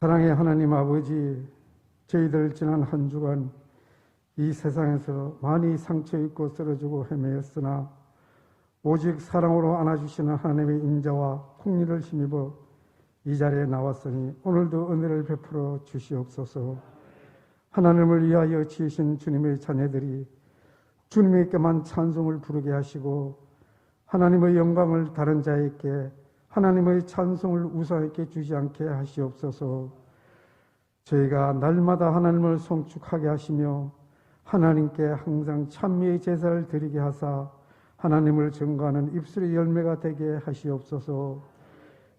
사랑의 하나님 아버지, 저희들 지난 한 주간 이 세상에서 많이 상처 입고 쓰러지고 헤매었으나 오직 사랑으로 안아주시는 하나님의 인자와 풍리를 힘입어 이 자리에 나왔으니 오늘도 은혜를 베풀어 주시옵소서. 하나님을 위하여 지으신 주님의 자녀들이 주님에게만 찬송을 부르게 하시고 하나님의 영광을 다른 자에게, 하나님의 찬송을 우상에게 주지 않게 하시옵소서. 저희가 날마다 하나님을 송축하게 하시며 하나님께 항상 찬미의 제사를 드리게 하사 하나님을 증거하는 입술의 열매가 되게 하시옵소서.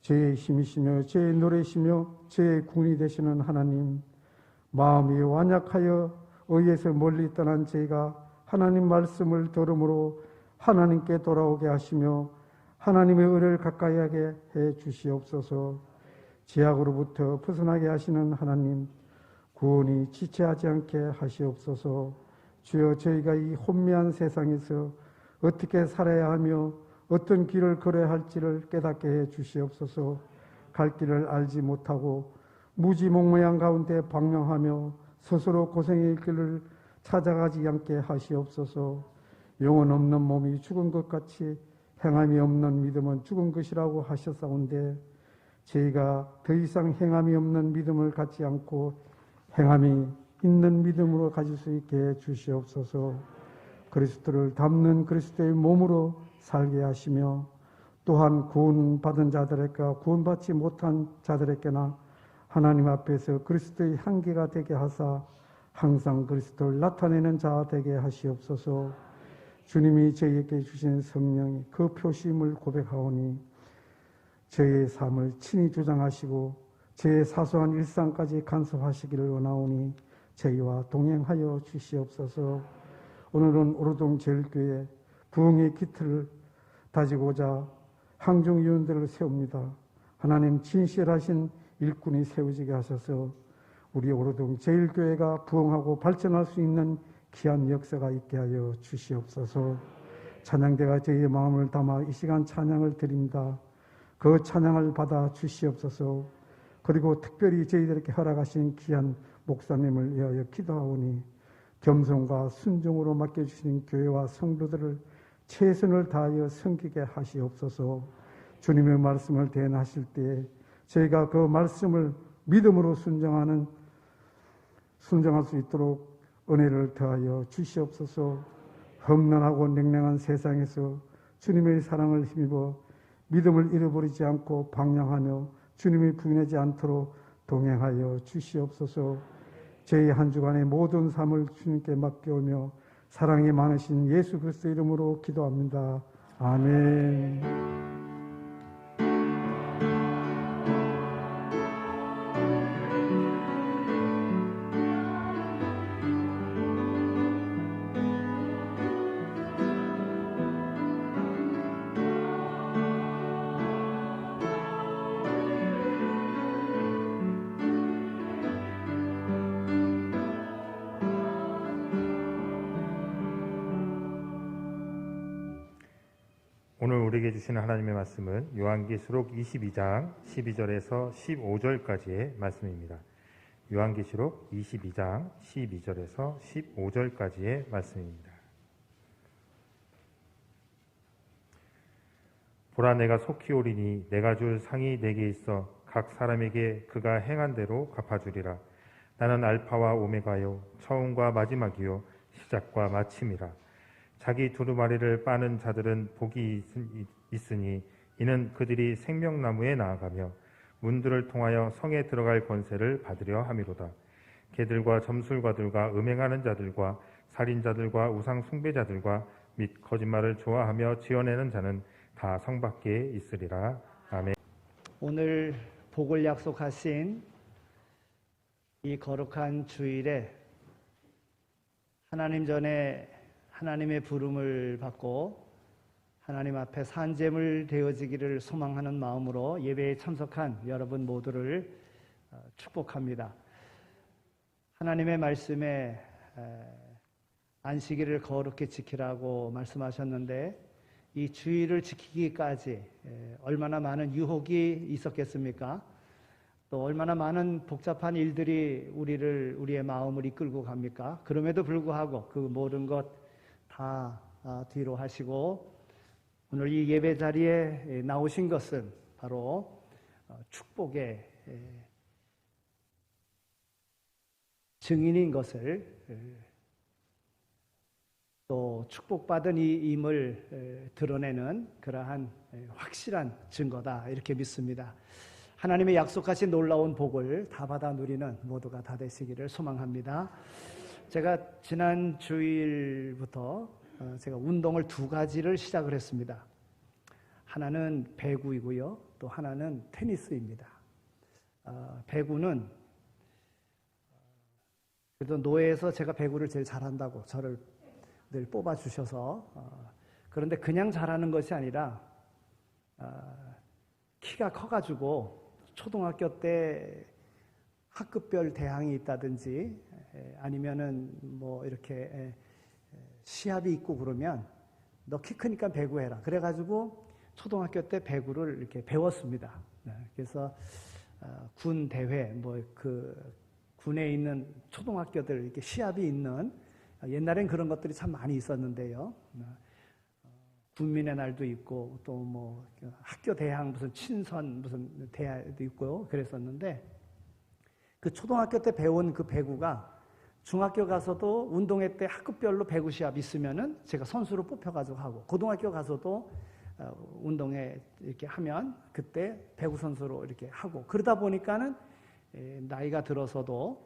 저의 힘이시며 저의 노래시며 저의 군이 되시는 하나님, 마음이 완약하여 의에서 멀리 떠난 저희가 하나님 말씀을 들음으로 하나님께 돌아오게 하시며 하나님의 의를 가까이 하게 해 주시옵소서. 죄악으로부터 벗어나게 하시는 하나님, 구원이 지체하지 않게 하시옵소서. 주여, 저희가 이 혼미한 세상에서 어떻게 살아야 하며 어떤 길을 걸어야 할지를 깨닫게 해 주시옵소서. 갈 길을 알지 못하고 무지몽매한 가운데 방황하며 스스로 고생의 길을 찾아가지 않게 하시옵소서. 영혼 없는 몸이 죽은 것 같이 행함이 없는 믿음은 죽은 것이라고 하셨사온데 저희가 더 이상 행함이 없는 믿음을 갖지 않고 행함이 있는 믿음으로 가질 수 있게 해 주시옵소서. 그리스도를 닮는 그리스도의 몸으로 살게 하시며 또한 구원받은 자들에게 구원받지 못한 자들에게나 하나님 앞에서 그리스도의 향기가 되게 하사 항상 그리스도를 나타내는 자 되게 하시옵소서. 주님이 저희에게 주신 성령이 그 표심을 고백하오니 저의 삶을 친히 주장하시고 저의 사소한 일상까지 간섭하시기를 원하오니 저희와 동행하여 주시옵소서. 오늘은 오로동 제일교회 부흥의 기틀을 다지고자 항중위원들을 세웁니다. 하나님 진실하신 일꾼이 세워지게 하셔서 우리 오로동 제일교회가 부흥하고 발전할 수 있는 귀한 역사가 있게 하여 주시옵소서. 찬양대가 저희의 마음을 담아 이 시간 찬양을 드립니다. 그 찬양을 받아 주시옵소서. 그리고 특별히 저희들에게 허락하신 귀한 목사님을 위하여 기도하오니 겸손과 순종으로 맡겨주신 교회와 성도들을 최선을 다하여 섬기게 하시옵소서. 주님의 말씀을 대행하실 때에 저희가 그 말씀을 믿음으로 순종할 수 있도록 은혜를 더하여 주시옵소서. 험난하고 냉랭한 세상에서 주님의 사랑을 힘입어 믿음을 잃어버리지 않고 방향하며 주님이 부인하지 않도록 동행하여 주시옵소서. 저희 한 주간의 모든 삶을 주님께 맡겨오며 사랑이 많으신 예수 그리스도 이름으로 기도합니다. 아멘. 오늘 우리에게 주시는 하나님의 말씀은 요한계시록 22장 12절에서 15절까지의 말씀입니다. 요한계시록 22장 12절에서 15절까지의 말씀입니다. 보라, 내가 속히 오리니 내가 줄 상이 내게 있어 각 사람에게 그가 행한 대로 갚아주리라. 나는 알파와 오메가요 처음과 마지막이요 시작과 마침이라. 자기 두루마리를 빠는 자들은 복이 있으니 이는 그들이 생명나무에 나아가며 문들을 통하여 성에 들어갈 권세를 받으려 함이로다. 개들과 점술가들과 음행하는 자들과 살인자들과 우상 숭배자들과 및 거짓말을 좋아하며 지어내는 자는 다 성 밖에 있으리라. 아멘. 오늘 복을 약속하신 이 거룩한 주일에 하나님 전에 하나님의 부름을 받고 하나님 앞에 산제물 되어지기를 소망하는 마음으로 예배에 참석한 여러분 모두를 축복합니다. 하나님의 말씀에 안식일을 거룩히 지키라고 말씀하셨는데 이 주일을 지키기까지 얼마나 많은 유혹이 있었겠습니까? 또 얼마나 많은 복잡한 일들이 우리의 마음을 이끌고 갑니까? 그럼에도 불구하고 그 모든 것 다 뒤로 하시고 오늘 이 예배 자리에 나오신 것은 바로 축복의 증인인 것을 또 축복받은 이 임을 드러내는 그러한 확실한 증거다 이렇게 믿습니다. 하나님의 약속하신 놀라운 복을 다 받아 누리는 모두가 다 되시기를 소망합니다. 제가 지난 주일부터 제가 운동을 두 가지를 시작을 했습니다. 하나는 배구이고요. 또 하나는 테니스입니다. 배구는 그래도 노회에서 제가 배구를 제일 잘한다고 저를 늘 뽑아주셔서 그런데 그냥 잘하는 것이 아니라 키가 커가지고 초등학교 때 학급별 대항이 있다든지 아니면은 뭐 이렇게 시합이 있고 그러면 너 키 크니까 배구해라. 그래가지고 초등학교 때 배구를 이렇게 배웠습니다. 그래서 군 대회 뭐 그 군에 있는 초등학교들 이렇게 시합이 있는 옛날엔 그런 것들이 참 많이 있었는데요. 군민의 날도 있고 또 뭐 학교 대항 무슨 친선 무슨 대회도 있고 그랬었는데 그 초등학교 때 배운 그 배구가 중학교 가서도 운동회 때 학급별로 배구 시합 있으면은 제가 선수로 뽑혀가지고 하고 고등학교 가서도 운동회 이렇게 하면 그때 배구 선수로 이렇게 하고 그러다 보니까는 나이가 들어서도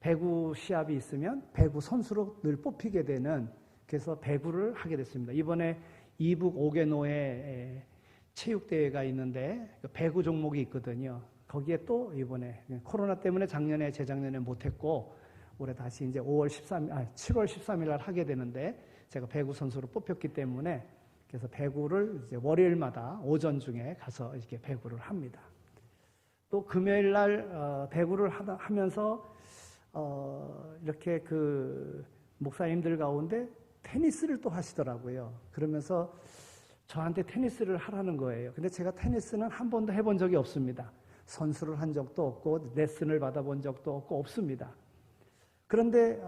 배구 시합이 있으면 배구 선수로 늘 뽑히게 되는 그래서 배구를 하게 됐습니다. 이번에 이북 오개노에 체육대회가 있는데 배구 종목이 있거든요. 거기에 또 이번에 코로나 때문에 작년에 재작년에 못했고 올해 다시 이제 7월 13일 날 하게 되는데 제가 배구 선수로 뽑혔기 때문에 그래서 배구를 이제 월요일마다 오전 중에 가서 이렇게 배구를 합니다. 또 금요일 날 배구를 하면서 이렇게 그 목사님들 가운데 테니스를 또 하시더라고요. 그러면서 저한테 테니스를 하라는 거예요. 근데 제가 테니스는 한 번도 해본 적이 없습니다. 선수를 한 적도 없고 레슨을 받아본 적도 없습니다. 그런데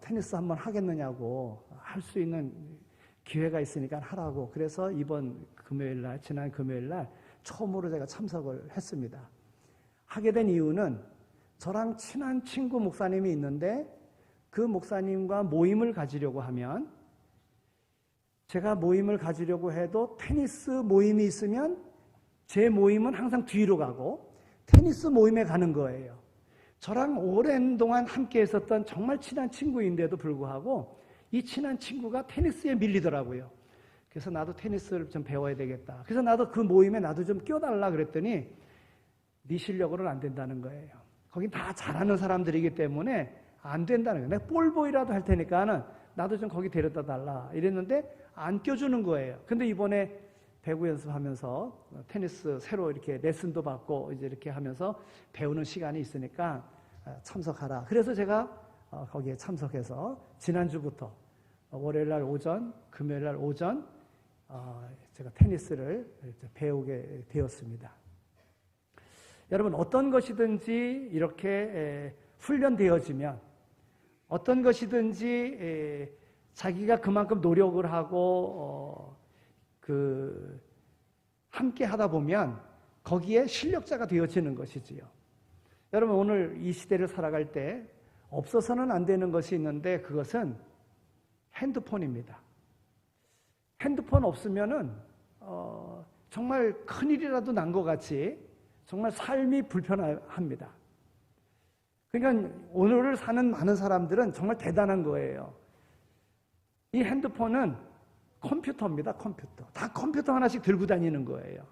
테니스 한번 하겠느냐고 할 수 있는 기회가 있으니까 하라고 그래서 이번 금요일 날 지난 금요일 날 처음으로 제가 참석을 했습니다. 하게 된 이유는 저랑 친한 친구 목사님이 있는데 그 목사님과 모임을 가지려고 하면 제가 모임을 가지려고 해도 테니스 모임이 있으면 제 모임은 항상 뒤로 가고 테니스 모임에 가는 거예요. 저랑 오랜 동안 함께 했었던 정말 친한 친구인데도 불구하고 이 친한 친구가 테니스에 밀리더라고요. 그래서 나도 테니스를 좀 배워야 되겠다. 그래서 나도 그 모임에 나도 좀 껴달라 그랬더니 네 실력으로는 안 된다는 거예요. 거긴 다 잘하는 사람들이기 때문에 안 된다는 거예요. 내가 볼보이라도 할 테니까는 나도 좀 거기 데려다 달라 이랬는데 안 껴주는 거예요. 근데 이번에 배구 연습하면서 테니스 새로 이렇게 레슨도 받고 이제 이렇게 하면서 배우는 시간이 있으니까 참석하라. 그래서 제가 거기에 참석해서 지난주부터 월요일 날 오전, 금요일 날 오전 제가 테니스를 배우게 되었습니다. 여러분 어떤 것이든지 이렇게 훈련되어지면 어떤 것이든지 자기가 그만큼 노력을 하고 함께 하다 보면 거기에 실력자가 되어지는 것이지요. 여러분 오늘 이 시대를 살아갈 때 없어서는 안 되는 것이 있는데 그것은 핸드폰입니다. 핸드폰 없으면은 정말 큰일이라도 난 것 같이 정말 삶이 불편합니다. 그러니까 오늘을 사는 많은 사람들은 정말 대단한 거예요. 이 핸드폰은 컴퓨터입니다. 컴퓨터. 다 컴퓨터 하나씩 들고 다니는 거예요.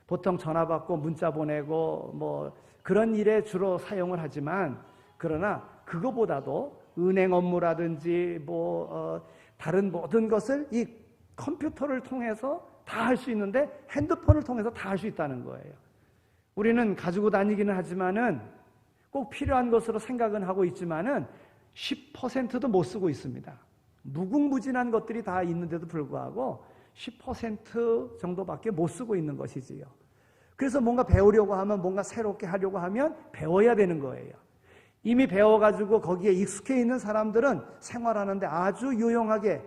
보통 전화 받고 문자 보내고 뭐 그런 일에 주로 사용을 하지만 그러나 그거보다도 은행 업무라든지 다른 모든 것을 이 컴퓨터를 통해서 다 할 수 있는데 핸드폰을 통해서 다 할 수 있다는 거예요. 우리는 가지고 다니기는 하지만은 꼭 필요한 것으로 생각은 하고 있지만은 10%도 못 쓰고 있습니다. 무궁무진한 것들이 다 있는데도 불구하고 10% 정도밖에 못 쓰고 있는 것이지요. 그래서 뭔가 배우려고 하면, 뭔가 새롭게 하려고 하면 배워야 되는 거예요. 이미 배워가지고 거기에 익숙해 있는 사람들은 생활하는데 아주 유용하게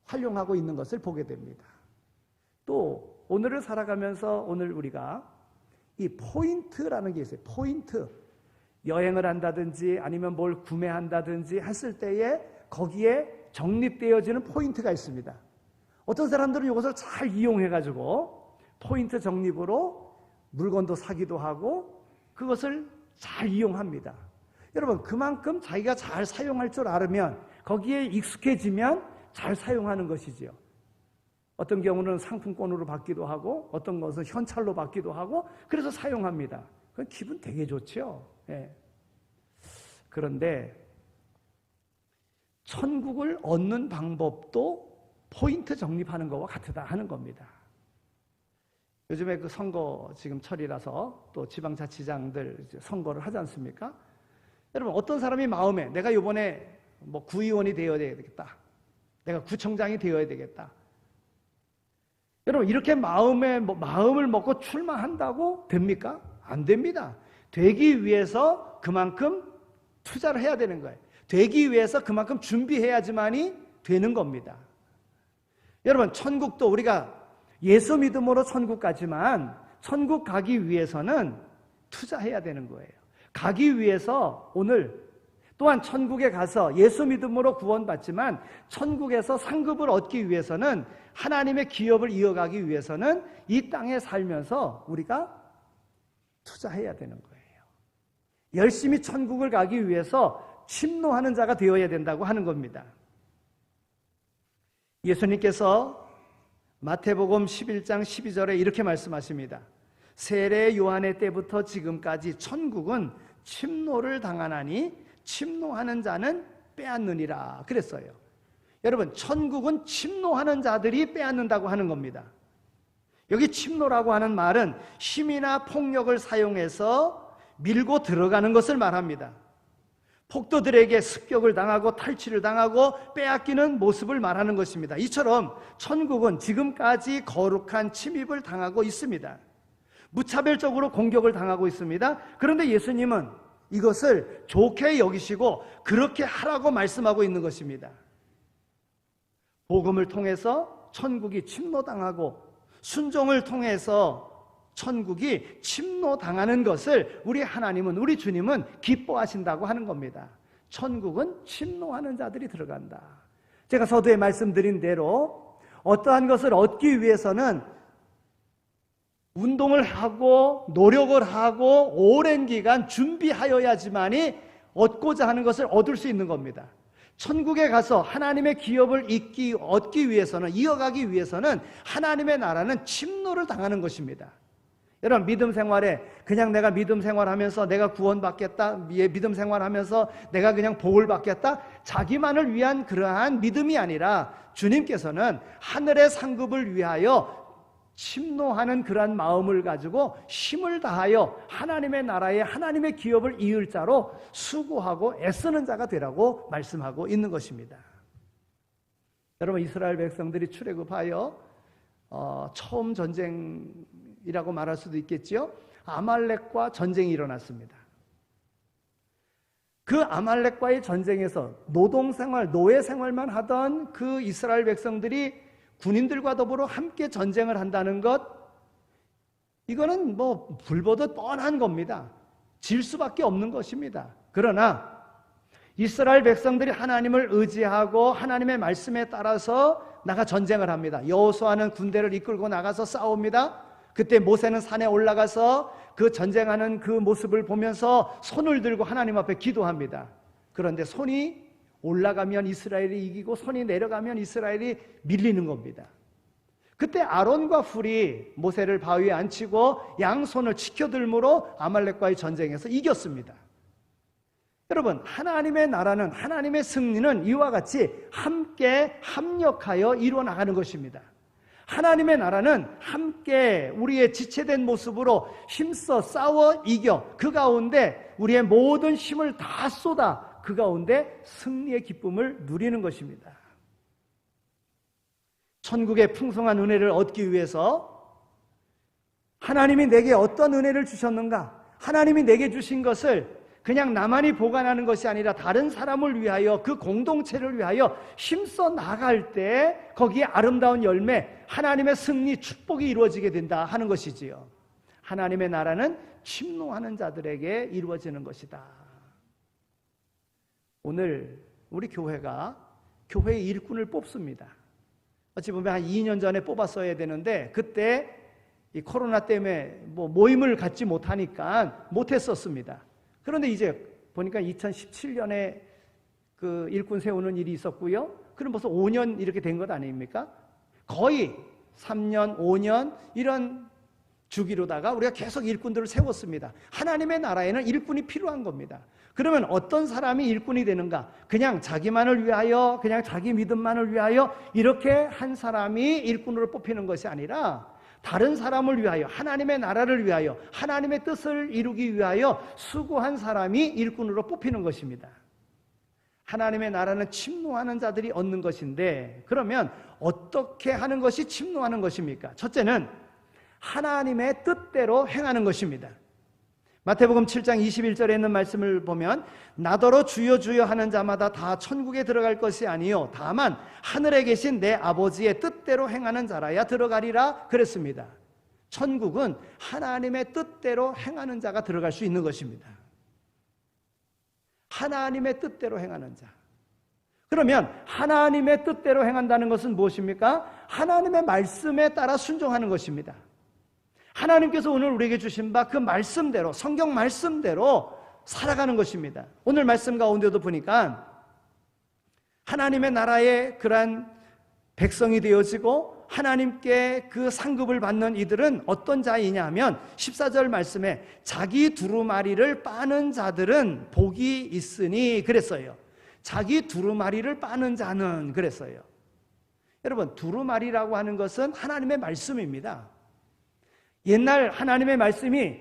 활용하고 있는 것을 보게 됩니다. 또 오늘을 살아가면서 오늘 우리가 이 포인트라는 게 있어요. 포인트. 여행을 한다든지 아니면 뭘 구매한다든지 했을 때에 거기에 적립되어지는 포인트가 있습니다. 어떤 사람들은 이것을 잘 이용해가지고 포인트 적립으로 물건도 사기도 하고 그것을 잘 이용합니다. 여러분, 그만큼 자기가 잘 사용할 줄 알으면, 거기에 익숙해지면 잘 사용하는 것이지요. 어떤 경우는 상품권으로 받기도 하고 어떤 것은 현찰로 받기도 하고 그래서 사용합니다. 그건 기분 되게 좋죠. 예. 그런데 천국을 얻는 방법도 포인트 적립하는 것과 같다 하는 겁니다. 요즘에 그 선거 지금 철이라서 또 지방자치장들 선거를 하지 않습니까? 여러분, 어떤 사람이 마음에 내가 이번에 뭐 구의원이 되어야 되겠다, 내가 구청장이 되어야 되겠다, 여러분 이렇게 마음을 먹고 출마한다고 됩니까? 안 됩니다. 되기 위해서 그만큼 투자를 해야 되는 거예요. 되기 위해서 그만큼 준비해야지만이 되는 겁니다. 여러분, 천국도 우리가 예수 믿음으로 천국 가지만 천국 가기 위해서는 투자해야 되는 거예요. 가기 위해서 오늘 또한 천국에 가서 예수 믿음으로 구원받지만 천국에서 상급을 얻기 위해서는, 하나님의 기업을 이어가기 위해서는 이 땅에 살면서 우리가 투자해야 되는 거예요. 열심히 천국을 가기 위해서 침노하는 자가 되어야 된다고 하는 겁니다. 예수님께서 마태복음 11장 12절에 이렇게 말씀하십니다. 세례 요한의 때부터 지금까지 천국은 침노를 당하나니 침노하는 자는 빼앗느니라 그랬어요. 여러분, 천국은 침노하는 자들이 빼앗는다고 하는 겁니다. 여기 침노라고 하는 말은 힘이나 폭력을 사용해서 밀고 들어가는 것을 말합니다. 폭도들에게 습격을 당하고 탈취를 당하고 빼앗기는 모습을 말하는 것입니다. 이처럼 천국은 지금까지 거룩한 침입을 당하고 있습니다. 무차별적으로 공격을 당하고 있습니다. 그런데 예수님은 이것을 좋게 여기시고 그렇게 하라고 말씀하고 있는 것입니다. 복음을 통해서 천국이 침노당하고 순종을 통해서 천국이 침노당하는 것을 우리 하나님은, 우리 주님은 기뻐하신다고 하는 겁니다. 천국은 침노하는 자들이 들어간다. 제가 서두에 말씀드린 대로 어떠한 것을 얻기 위해서는 운동을 하고 노력을 하고 오랜 기간 준비하여야지만이 얻고자 하는 것을 얻을 수 있는 겁니다. 천국에 가서 하나님의 기업을 얻기 위해서는, 이어가기 위해서는 하나님의 나라는 침노를 당하는 것입니다. 여러분, 믿음 생활에 그냥 내가 믿음 생활하면서 내가 구원받겠다, 믿음 생활하면서 내가 그냥 복을 받겠다, 자기만을 위한 그러한 믿음이 아니라 주님께서는 하늘의 상급을 위하여 침노하는 그러한 마음을 가지고 힘을 다하여 하나님의 나라에 하나님의 기업을 이을 자로 수고하고 애쓰는 자가 되라고 말씀하고 있는 것입니다. 여러분, 이스라엘 백성들이 출애굽하여 처음 전쟁이라고 말할 수도 있겠죠. 아말렉과 전쟁이 일어났습니다. 그 아말렉과의 전쟁에서 노동생활, 노예생활만 하던 그 이스라엘 백성들이 군인들과 더불어 함께 전쟁을 한다는 것, 이거는 뭐 불보듯 뻔한 겁니다. 질 수밖에 없는 것입니다. 그러나 이스라엘 백성들이 하나님을 의지하고 하나님의 말씀에 따라서 나가 전쟁을 합니다. 여호수아는 군대를 이끌고 나가서 싸웁니다. 그때 모세는 산에 올라가서 그 전쟁하는 그 모습을 보면서 손을 들고 하나님 앞에 기도합니다. 그런데 손이 올라가면 이스라엘이 이기고 손이 내려가면 이스라엘이 밀리는 겁니다. 그때 아론과 훌이 모세를 바위에 앉히고 양손을 치켜들므로 아말렉과의 전쟁에서 이겼습니다. 여러분, 하나님의 나라는, 하나님의 승리는 이와 같이 함께 합력하여 이루어 나가는 것입니다. 하나님의 나라는 함께 우리의 지체된 모습으로 힘써 싸워 이겨 그 가운데 우리의 모든 힘을 다 쏟아 그 가운데 승리의 기쁨을 누리는 것입니다. 천국의 풍성한 은혜를 얻기 위해서 하나님이 내게 어떤 은혜를 주셨는가? 하나님이 내게 주신 것을 그냥 나만이 보관하는 것이 아니라 다른 사람을 위하여, 그 공동체를 위하여 힘써 나갈 때 거기에 아름다운 열매, 하나님의 승리, 축복이 이루어지게 된다 하는 것이지요. 하나님의 나라는 침노하는 자들에게 이루어지는 것이다. 오늘 우리 교회가 교회의 일꾼을 뽑습니다. 어찌 보면 한 2년 전에 뽑았어야 되는데 그때 이 코로나 때문에 모임을 갖지 못하니까 못했었습니다. 그런데 이제 보니까 2017년에 그 일꾼 세우는 일이 있었고요. 그럼 벌써 5년 이렇게 된 것 아닙니까? 거의 3년, 5년 이런 주기로다가 우리가 계속 일꾼들을 세웠습니다. 하나님의 나라에는 일꾼이 필요한 겁니다. 그러면 어떤 사람이 일꾼이 되는가? 그냥 자기만을 위하여, 그냥 자기 믿음만을 위하여 이렇게 한 사람이 일꾼으로 뽑히는 것이 아니라 다른 사람을 위하여, 하나님의 나라를 위하여, 하나님의 뜻을 이루기 위하여 수고한 사람이 일꾼으로 뽑히는 것입니다. 하나님의 나라는 침노하는 자들이 얻는 것인데, 그러면 어떻게 하는 것이 침노하는 것입니까? 첫째는 하나님의 뜻대로 행하는 것입니다. 마태복음 7장 21절에 있는 말씀을 보면 나더러 주여 주여 하는 자마다 다 천국에 들어갈 것이 아니요 다만 하늘에 계신 내 아버지의 뜻대로 행하는 자라야 들어가리라 그랬습니다. 천국은 하나님의 뜻대로 행하는 자가 들어갈 수 있는 것입니다. 하나님의 뜻대로 행하는 자. 그러면 하나님의 뜻대로 행한다는 것은 무엇입니까? 하나님의 말씀에 따라 순종하는 것입니다. 하나님께서 오늘 우리에게 주신 바 그 말씀대로, 성경 말씀대로 살아가는 것입니다. 오늘 말씀 가운데도 보니까 하나님의 나라의 그러한 백성이 되어지고 하나님께 그 상급을 받는 이들은 어떤 자이냐 하면 14절 말씀에 자기 두루마리를 빠는 자들은 복이 있으니 그랬어요. 자기 두루마리를 빠는 자는 그랬어요. 여러분, 두루마리라고 하는 것은 하나님의 말씀입니다. 옛날 하나님의 말씀이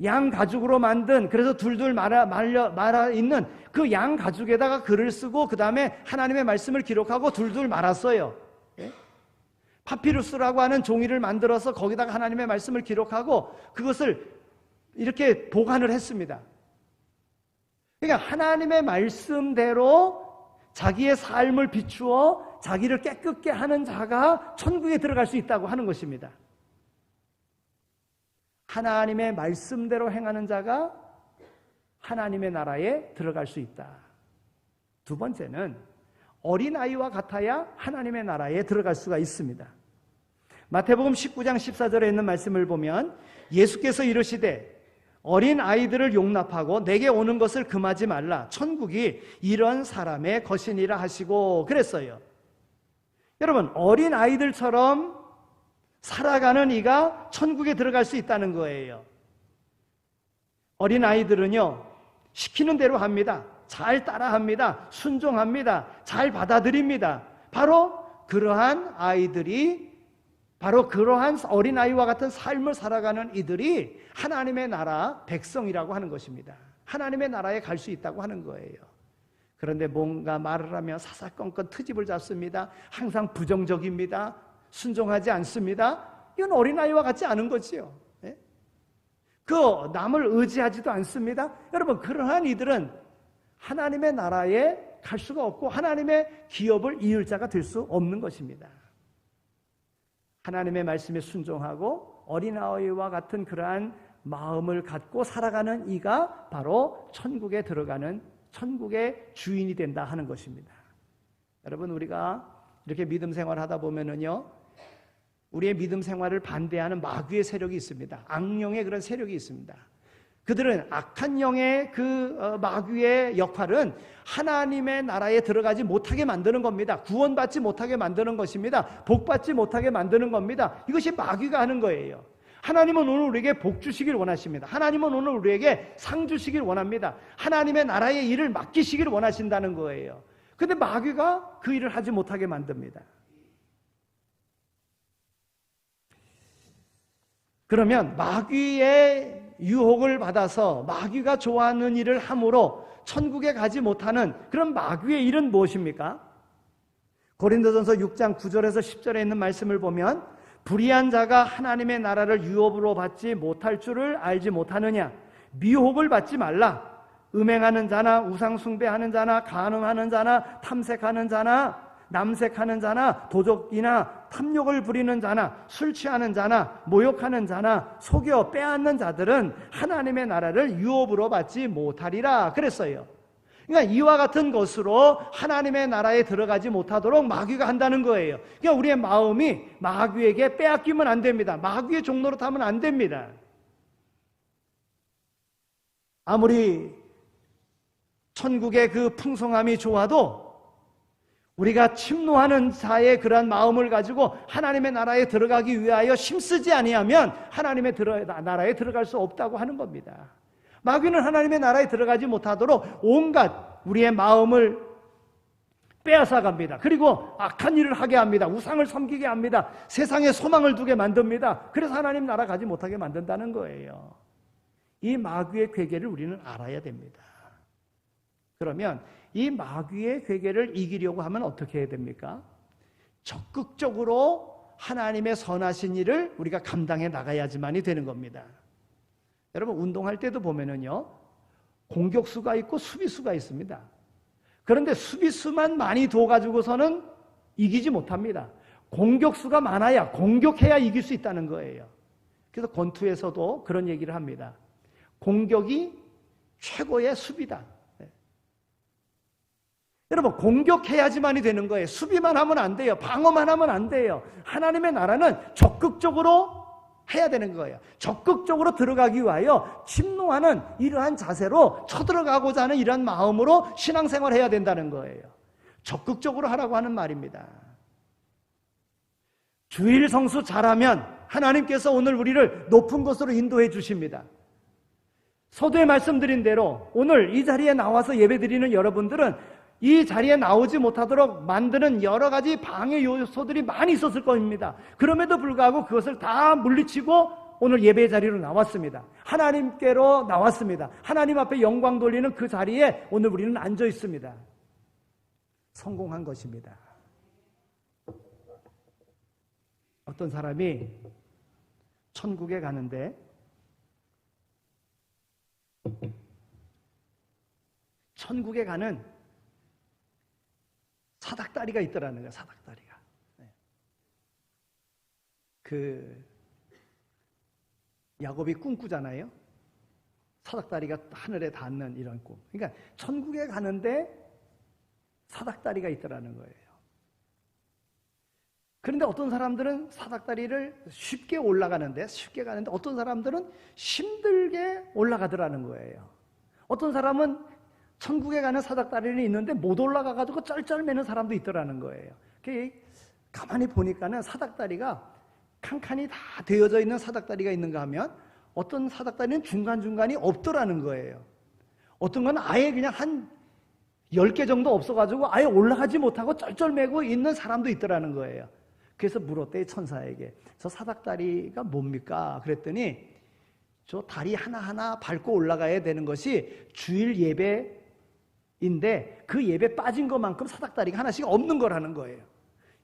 양 가죽으로 만든, 그래서 둘둘 말아 있는 그 양 가죽에다가 글을 쓰고 그 다음에 하나님의 말씀을 기록하고 둘둘 말았어요. 예? 파피루스라고 하는 종이를 만들어서 거기다가 하나님의 말씀을 기록하고 그것을 이렇게 보관을 했습니다. 그러니까 하나님의 말씀대로 자기의 삶을 비추어 자기를 깨끗게 하는 자가 천국에 들어갈 수 있다고 하는 것입니다. 하나님의 말씀대로 행하는 자가 하나님의 나라에 들어갈 수 있다. 두 번째는 어린아이와 같아야 하나님의 나라에 들어갈 수가 있습니다. 마태복음 19장 14절에 있는 말씀을 보면 예수께서 이르시되 어린아이들을 용납하고 내게 오는 것을 금하지 말라. 천국이 이런 사람의 것이니라 하시고 그랬어요. 여러분, 어린아이들처럼 살아가는 이가 천국에 들어갈 수 있다는 거예요. 어린아이들은요, 시키는 대로 합니다. 잘 따라합니다. 순종합니다. 잘 받아들입니다. 바로 그러한 아이들이, 바로 그러한 어린아이와 같은 삶을 살아가는 이들이 하나님의 나라 백성이라고 하는 것입니다. 하나님의 나라에 갈 수 있다고 하는 거예요. 그런데 뭔가 말을 하면 사사건건 트집을 잡습니다. 항상 부정적입니다. 순종하지 않습니다. 이건 어린아이와 같지 않은 거지요. 예? 그 남을 의지하지도 않습니다. 여러분, 그러한 이들은 하나님의 나라에 갈 수가 없고 하나님의 기업을 이을 자가 될 수 없는 것입니다. 하나님의 말씀에 순종하고 어린아이와 같은 그러한 마음을 갖고 살아가는 이가 바로 천국에 들어가는 천국의 주인이 된다 하는 것입니다. 여러분, 우리가 이렇게 믿음 생활하다 보면은요, 우리의 믿음 생활을 반대하는 마귀의 세력이 있습니다. 악령의 그런 세력이 있습니다. 그들은 악한 영의 그 마귀의 역할은 하나님의 나라에 들어가지 못하게 만드는 겁니다. 구원받지 못하게 만드는 것입니다. 복받지 못하게 만드는 겁니다. 이것이 마귀가 하는 거예요. 하나님은 오늘 우리에게 복 주시길 원하십니다. 하나님은 오늘 우리에게 상 주시길 원합니다. 하나님의 나라의 일을 맡기시길 원하신다는 거예요. 그런데 마귀가 그 일을 하지 못하게 만듭니다. 그러면 마귀의 유혹을 받아서 마귀가 좋아하는 일을 함으로 천국에 가지 못하는 그런 마귀의 일은 무엇입니까? 고린도전서 6장 9절에서 10절에 있는 말씀을 보면 불의한 자가 하나님의 나라를 유업으로 받지 못할 줄을 알지 못하느냐. 미혹을 받지 말라. 음행하는 자나 우상 숭배하는 자나 간음하는 자나 탐색하는 자나 남색하는 자나 도적이나 탐욕을 부리는 자나 술 취하는 자나 모욕하는 자나 속여 빼앗는 자들은 하나님의 나라를 유업으로 받지 못하리라 그랬어요. 그러니까 이와 같은 것으로 하나님의 나라에 들어가지 못하도록 마귀가 한다는 거예요. 그러니까 우리의 마음이 마귀에게 빼앗기면 안 됩니다. 마귀의 종로로 타면 안 됩니다. 아무리 천국의 그 풍성함이 좋아도 우리가 침노하는 자의 그러한 마음을 가지고 하나님의 나라에 들어가기 위하여 힘쓰지 아니하면 하나님의 나라에 들어갈 수 없다고 하는 겁니다. 마귀는 하나님의 나라에 들어가지 못하도록 온갖 우리의 마음을 빼앗아 갑니다. 그리고 악한 일을 하게 합니다. 우상을 섬기게 합니다. 세상에 소망을 두게 만듭니다. 그래서 하나님 나라 가지 못하게 만든다는 거예요. 이 마귀의 괴계를 우리는 알아야 됩니다. 그러면 이 마귀의 괴계를 이기려고 하면 어떻게 해야 됩니까? 적극적으로 하나님의 선하신 일을 우리가 감당해 나가야지만이 되는 겁니다. 여러분 운동할 때도 보면은요, 공격수가 있고 수비수가 있습니다. 그런데 수비수만 많이 둬가지고서는 이기지 못합니다. 공격수가 많아야, 공격해야 이길 수 있다는 거예요. 그래서 권투에서도 그런 얘기를 합니다. 공격이 최고의 수비다. 여러분 공격해야지만이 되는 거예요. 수비만 하면 안 돼요. 방어만 하면 안 돼요. 하나님의 나라는 적극적으로 해야 되는 거예요. 적극적으로 들어가기 위하여 침노하는 이러한 자세로 쳐들어가고자 하는 이러한 마음으로 신앙생활을 해야 된다는 거예요. 적극적으로 하라고 하는 말입니다. 주일 성수 잘하면 하나님께서 오늘 우리를 높은 곳으로 인도해 주십니다. 서두에 말씀드린 대로 오늘 이 자리에 나와서 예배드리는 여러분들은 이 자리에 나오지 못하도록 만드는 여러 가지 방해 요소들이 많이 있었을 겁니다. 그럼에도 불구하고 그것을 다 물리치고 오늘 예배 자리로 나왔습니다. 하나님께로 나왔습니다. 하나님 앞에 영광 돌리는 그 자리에 오늘 우리는 앉아 있습니다. 성공한 것입니다. 어떤 사람이 천국에 가는데 천국에 가는 사닥다리가 있더라는 거예요. 사닥다리가. 그 야곱이 꿈꾸잖아요. 사닥다리가 하늘에 닿는 이런 꿈. 그러니까 천국에 가는데 사닥다리가 있더라는 거예요. 그런데 어떤 사람들은 사닥다리를 쉽게 올라가는데 어떤 사람들은 힘들게 올라가더라는 거예요. 어떤 사람은 천국에 가는 사닥다리는 있는데 못 올라가가지고 쩔쩔매는 사람도 있더라는 거예요. 가만히 보니까는 사닥다리가 칸칸이 다 되어져 있는 사닥다리가 있는가 하면 어떤 사닥다리는 중간중간이 없더라는 거예요. 어떤 건 아예 그냥 한 10개 정도 없어가지고 아예 올라가지 못하고 쩔쩔매고 있는 사람도 있더라는 거예요. 그래서 물었대요, 천사에게. 저 사닥다리가 뭡니까? 그랬더니 저 다리 하나하나 밟고 올라가야 되는 것이 주일 예배인데 그 예배 빠진 것만큼 사닥다리가 하나씩 없는 거라는 거예요.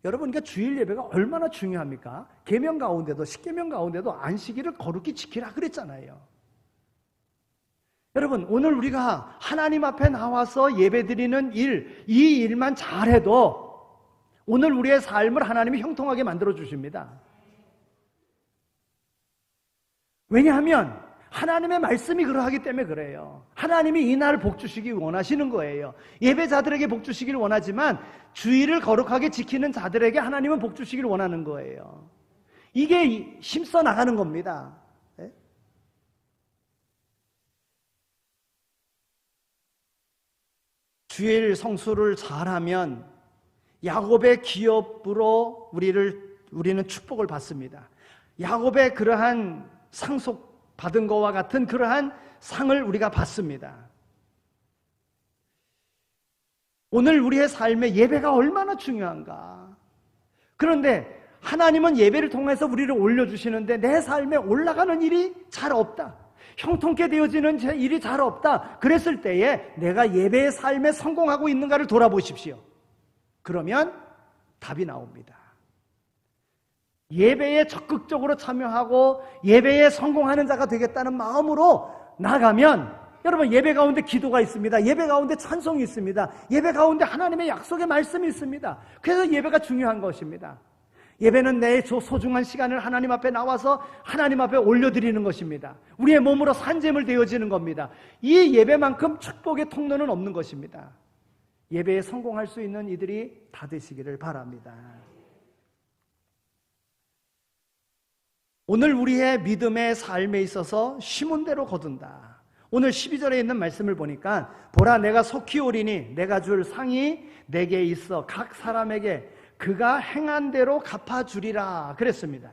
여러분, 그러니까 주일 예배가 얼마나 중요합니까? 계명 가운데도, 십계명 가운데도 안식일을 거룩히 지키라 그랬잖아요. 여러분, 오늘 우리가 하나님 앞에 나와서 예배드리는 일, 이 일만 잘해도 오늘 우리의 삶을 하나님이 형통하게 만들어 주십니다. 왜냐하면 하나님의 말씀이 그러하기 때문에 그래요. 하나님이 이 날을 복 주시기 원하시는 거예요. 예배자들에게 복 주시기를 원하지만 주일을 거룩하게 지키는 자들에게 하나님은 복 주시기를 원하는 거예요. 이게 힘써 나가는 겁니다. 네? 주일 성수를 잘하면 야곱의 기업으로 우리는 축복을 받습니다. 야곱의 그러한 상속받은 것과 같은 그러한 상을 우리가 받습니다. 오늘 우리의 삶에 예배가 얼마나 중요한가. 그런데 하나님은 예배를 통해서 우리를 올려주시는데 내 삶에 올라가는 일이 잘 없다. 형통케 되어지는 일이 잘 없다. 그랬을 때에 내가 예배의 삶에 성공하고 있는가를 돌아보십시오. 그러면 답이 나옵니다. 예배에 적극적으로 참여하고 예배에 성공하는 자가 되겠다는 마음으로 나가면 여러분 예배 가운데 기도가 있습니다. 예배 가운데 찬송이 있습니다. 예배 가운데 하나님의 약속의 말씀이 있습니다. 그래서 예배가 중요한 것입니다. 예배는 내 소중한 시간을 하나님 앞에 나와서 하나님 앞에 올려드리는 것입니다. 우리의 몸으로 산재물 되어지는 겁니다. 이 예배만큼 축복의 통로는 없는 것입니다. 예배에 성공할 수 있는 이들이 다 되시기를 바랍니다. 오늘 우리의 믿음의 삶에 있어서 심은 대로 거둔다. 오늘 12절에 있는 말씀을 보니까 보라 내가 속히 오리니 내가 줄 상이 내게 있어 각 사람에게 그가 행한 대로 갚아주리라 그랬습니다.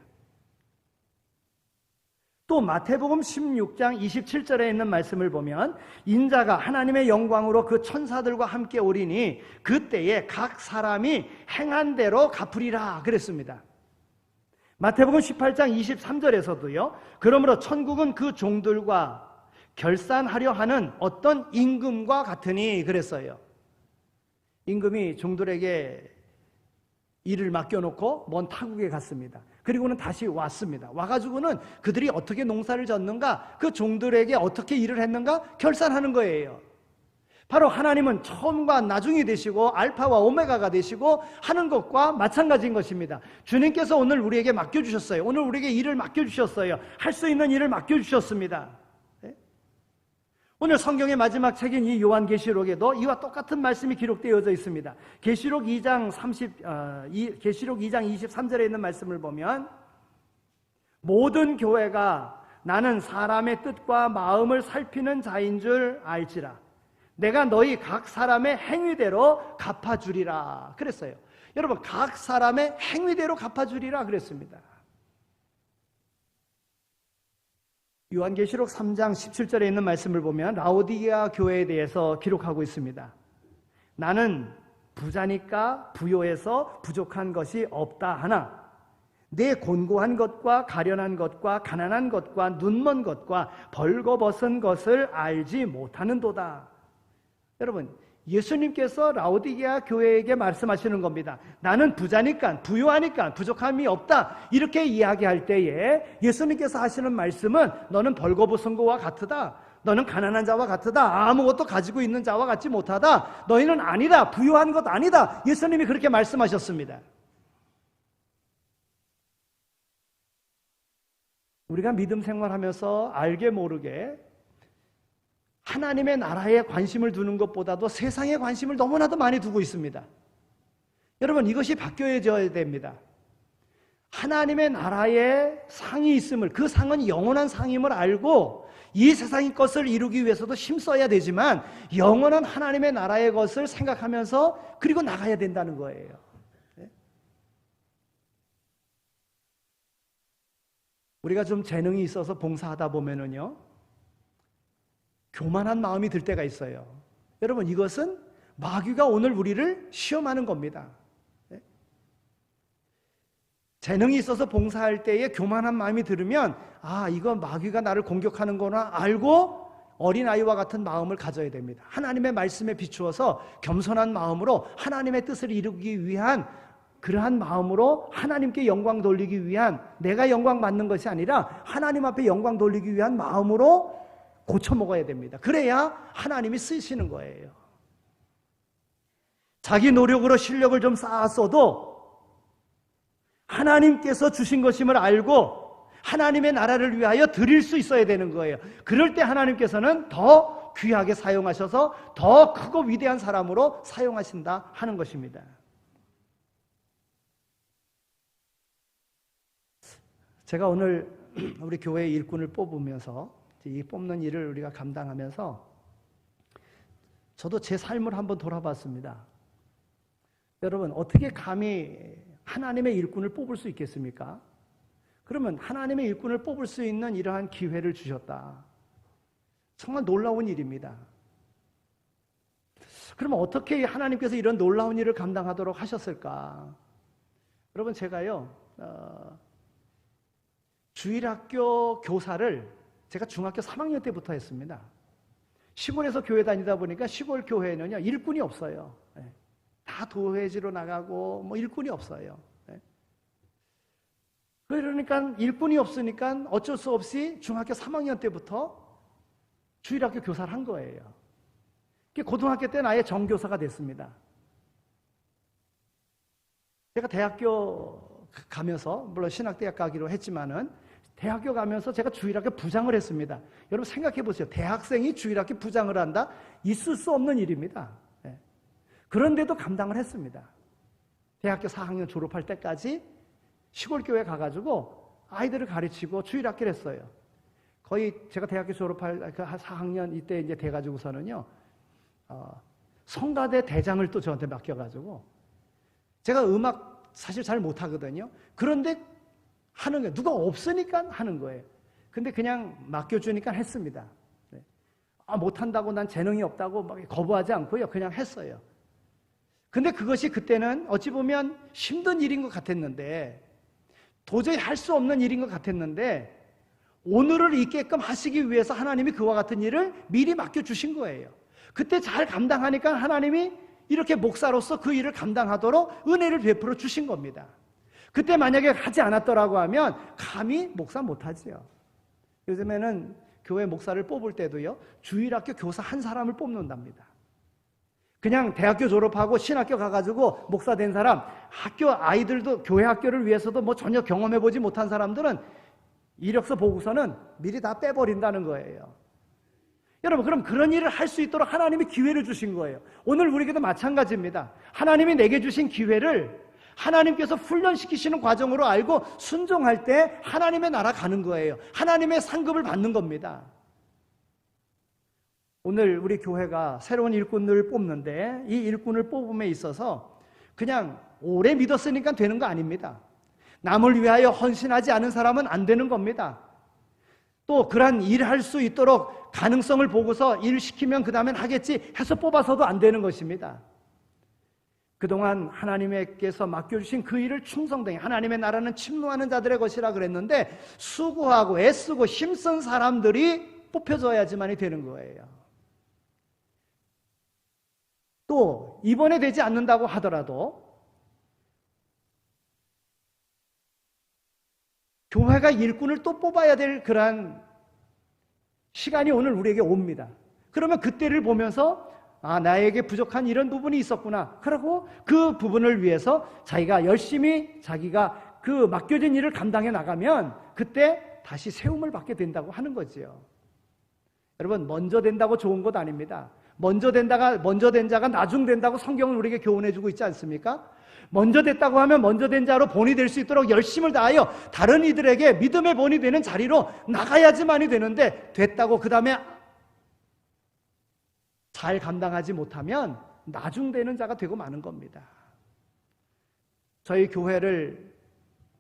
또 마태복음 16장 27절에 있는 말씀을 보면 인자가 하나님의 영광으로 그 천사들과 함께 오리니 그때에 각 사람이 행한 대로 갚으리라 그랬습니다. 마태복음 18장 23절에서도요. 그러므로 천국은 그 종들과 결산하려 하는 어떤 임금과 같으니 그랬어요. 임금이 종들에게 일을 맡겨놓고 먼 타국에 갔습니다. 그리고는 다시 왔습니다. 와가지고는 그들이 어떻게 농사를 졌는가, 그 종들에게 어떻게 일을 했는가 결산하는 거예요. 바로 하나님은 처음과 나중이 되시고 알파와 오메가가 되시고 하는 것과 마찬가지인 것입니다. 주님께서 오늘 우리에게 맡겨주셨어요. 오늘 우리에게 일을 맡겨주셨어요. 할 수 있는 일을 맡겨주셨습니다. 오늘 성경의 마지막 책인 이 요한계시록에도 이와 똑같은 말씀이 기록되어져 있습니다. 계시록 2장 23절에 있는 말씀을 보면 모든 교회가 나는 사람의 뜻과 마음을 살피는 자인 줄 알지라. 내가 너희 각 사람의 행위대로 갚아주리라 그랬어요. 여러분 각 사람의 행위대로 갚아주리라 그랬습니다. 요한계시록 3장 17절에 있는 말씀을 보면 라오디게아 교회에 대해서 기록하고 있습니다. 나는 부자니까 부요해서 부족한 것이 없다 하나 내 곤고한 것과 가련한 것과 가난한 것과 눈먼 것과 벌거벗은 것을 알지 못하는도다. 여러분 예수님께서 라오디게아 교회에게 말씀하시는 겁니다. 나는 부자니까 부유하니까 부족함이 없다 이렇게 이야기할 때에 예수님께서 하시는 말씀은 너는 벌거벗은 것과 같으다. 너는 가난한 자와 같으다. 아무것도 가지고 있는 자와 같지 못하다. 너희는 아니다. 부유한 것 아니다. 예수님이 그렇게 말씀하셨습니다. 우리가 믿음 생활하면서 알게 모르게 하나님의 나라에 관심을 두는 것보다도 세상에 관심을 너무나도 많이 두고 있습니다. 여러분 이것이 바뀌어져야 됩니다. 하나님의 나라에 상이 있음을, 그 상은 영원한 상임을 알고 이 세상의 것을 이루기 위해서도 힘써야 되지만 영원한 하나님의 나라의 것을 생각하면서 그리고 나가야 된다는 거예요. 우리가 좀 재능이 있어서 봉사하다 보면은요 교만한 마음이 들 때가 있어요. 여러분 이것은 마귀가 오늘 우리를 시험하는 겁니다. 재능이 있어서 봉사할 때에 교만한 마음이 들으면 아 이건 마귀가 나를 공격하는 거나 알고 어린아이와 같은 마음을 가져야 됩니다. 하나님의 말씀에 비추어서 겸손한 마음으로 하나님의 뜻을 이루기 위한 그러한 마음으로 하나님께 영광 돌리기 위한 내가 영광 받는 것이 아니라 하나님 앞에 영광 돌리기 위한 마음으로 고쳐 먹어야 됩니다. 그래야 하나님이 쓰시는 거예요. 자기 노력으로 실력을 좀 쌓았어도 하나님께서 주신 것임을 알고 하나님의 나라를 위하여 드릴 수 있어야 되는 거예요. 그럴 때 하나님께서는 더 귀하게 사용하셔서 더 크고 위대한 사람으로 사용하신다 하는 것입니다. 제가 오늘 우리 교회의 일꾼을 뽑으면서 이 뽑는 일을 우리가 감당하면서 저도 제 삶을 한번 돌아봤습니다. 여러분 어떻게 감히 하나님의 일꾼을 뽑을 수 있겠습니까? 그러면 하나님의 일꾼을 뽑을 수 있는 이러한 기회를 주셨다. 정말 놀라운 일입니다. 그러면 어떻게 하나님께서 이런 놀라운 일을 감당하도록 하셨을까? 여러분 제가요 주일학교 교사를 제가 중학교 3학년 때부터 했습니다. 시골에서 교회 다니다 보니까 시골 교회는요 일꾼이 없어요. 다 도회지로 나가고 뭐 일꾼이 없어요. 그러니까 일꾼이 없으니까 어쩔 수 없이 중학교 3학년 때부터 주일학교 교사를 한 거예요. 고등학교 때는 아예 정교사가 됐습니다. 제가 대학교 가면서, 물론 신학대학 가기로 했지만은, 대학교 가면서 제가 주일학교 부장을 했습니다. 여러분 생각해 보세요. 대학생이 주일학교 부장을 한다? 있을 수 없는 일입니다. 네. 그런데도 감당을 했습니다. 대학교 4학년 졸업할 때까지 시골교회 가가지고 아이들을 가르치고 주일학교를 했어요. 거의 제가 대학교 졸업할 그 4학년 이때 이제 돼가지고서는요, 성가대 대장을 또 저한테 맡겨가지고, 제가 음악 사실 잘 못하거든요. 그런데 하는 거예요. 누가 없으니까 하는 거예요. 근데 그냥 맡겨주니까 했습니다. 네. 못한다고, 난 재능이 없다고 막 거부하지 않고요. 그냥 했어요. 근데 그것이 그때는 어찌 보면 힘든 일인 것 같았는데, 도저히 할 수 없는 일인 것 같았는데, 오늘을 있게끔 하시기 위해서 하나님이 그와 같은 일을 미리 맡겨주신 거예요. 그때 잘 감당하니까 하나님이 이렇게 목사로서 그 일을 감당하도록 은혜를 베풀어 주신 겁니다. 그때 만약에 하지 않았더라고 하면 감히 목사 못하지요. 요즘에는 교회 목사를 뽑을 때도요, 주일학교 교사 한 사람을 뽑는답니다. 그냥 대학교 졸업하고 신학교 가가지고 목사 된 사람, 학교 아이들도 교회 학교를 위해서도 뭐 전혀 경험해보지 못한 사람들은 이력서 보고서는 미리 다 빼버린다는 거예요. 여러분, 그럼 그런 일을 할 수 있도록 하나님이 기회를 주신 거예요. 오늘 우리에게도 마찬가지입니다. 하나님이 내게 주신 기회를 하나님께서 훈련시키시는 과정으로 알고 순종할 때 하나님의 나라 가는 거예요. 하나님의 상급을 받는 겁니다. 오늘 우리 교회가 새로운 일꾼을 뽑는데, 이 일꾼을 뽑음에 있어서 그냥 오래 믿었으니까 되는 거 아닙니다. 남을 위하여 헌신하지 않은 사람은 안 되는 겁니다. 또 그런 일할 수 있도록 가능성을 보고서 일 시키면 그 다음엔 하겠지 해서 뽑아서도 안 되는 것입니다. 그동안 하나님께서 맡겨주신 그 일을 충성되게, 하나님의 나라는 침노하는 자들의 것이라 그랬는데, 수고하고 애쓰고 힘쓴 사람들이 뽑혀져야지만이 되는 거예요. 또 이번에 되지 않는다고 하더라도 교회가 일꾼을 또 뽑아야 될 그러한 시간이 오늘 우리에게 옵니다. 그러면 그때를 보면서 나에게 부족한 이런 부분이 있었구나. 그러고 그 부분을 위해서 자기가 열심히 자기가 그 맡겨진 일을 감당해 나가면 그때 다시 세움을 받게 된다고 하는 거지요. 여러분, 먼저 된다고 좋은 것 아닙니다. 먼저 된 자가 나중 된다고 성경은 우리에게 교훈해주고 있지 않습니까? 먼저 됐다고 하면 먼저 된 자로 본이 될 수 있도록 열심을 다하여 다른 이들에게 믿음의 본이 되는 자리로 나가야지만이 되는데, 됐다고 그 다음에 잘 감당하지 못하면 나중 되는 자가 되고 마는 겁니다. 저희 교회를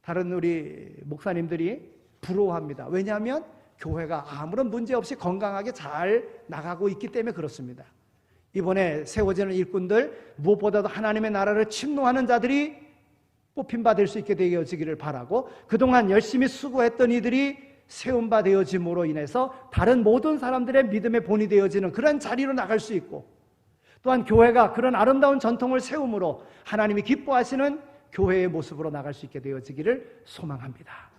다른 우리 목사님들이 부러워합니다. 왜냐하면 교회가 아무런 문제 없이 건강하게 잘 나가고 있기 때문에 그렇습니다. 이번에 세워지는 일꾼들, 무엇보다도 하나님의 나라를 침노하는 자들이 뽑힌 바 될 수 있게 되어지기를 바라고, 그동안 열심히 수고했던 이들이 세운 바 되어짐으로 인해서 다른 모든 사람들의 믿음의 본이 되어지는 그런 자리로 나갈 수 있고, 또한 교회가 그런 아름다운 전통을 세움으로 하나님이 기뻐하시는 교회의 모습으로 나갈 수 있게 되어지기를 소망합니다.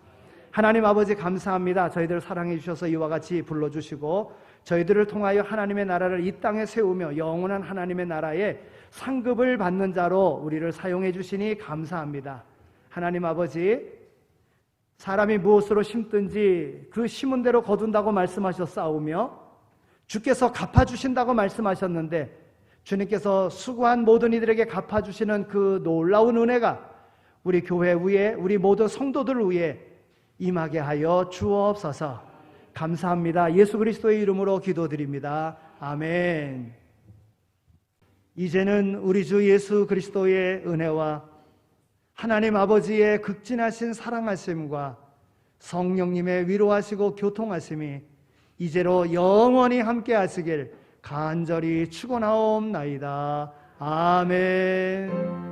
하나님 아버지, 감사합니다. 저희들을 사랑해 주셔서 이와 같이 불러주시고 저희들을 통하여 하나님의 나라를 이 땅에 세우며 영원한 하나님의 나라에 상급을 받는 자로 우리를 사용해 주시니 감사합니다. 하나님 아버지, 사람이 무엇으로 심든지 그 심은 대로 거둔다고 말씀하셨사오며 주께서 갚아주신다고 말씀하셨는데, 주님께서 수고한 모든 이들에게 갚아주시는 그 놀라운 은혜가 우리 교회 위에, 우리 모든 성도들 위에 임하게 하여 주옵소서. 감사합니다. 예수 그리스도의 이름으로 기도드립니다. 아멘. 이제는 우리 주 예수 그리스도의 은혜와 하나님 아버지의 극진하신 사랑하심과 성령님의 위로하시고 교통하심이 이제로 영원히 함께 하시길 간절히 축원하옵나이다. 아멘.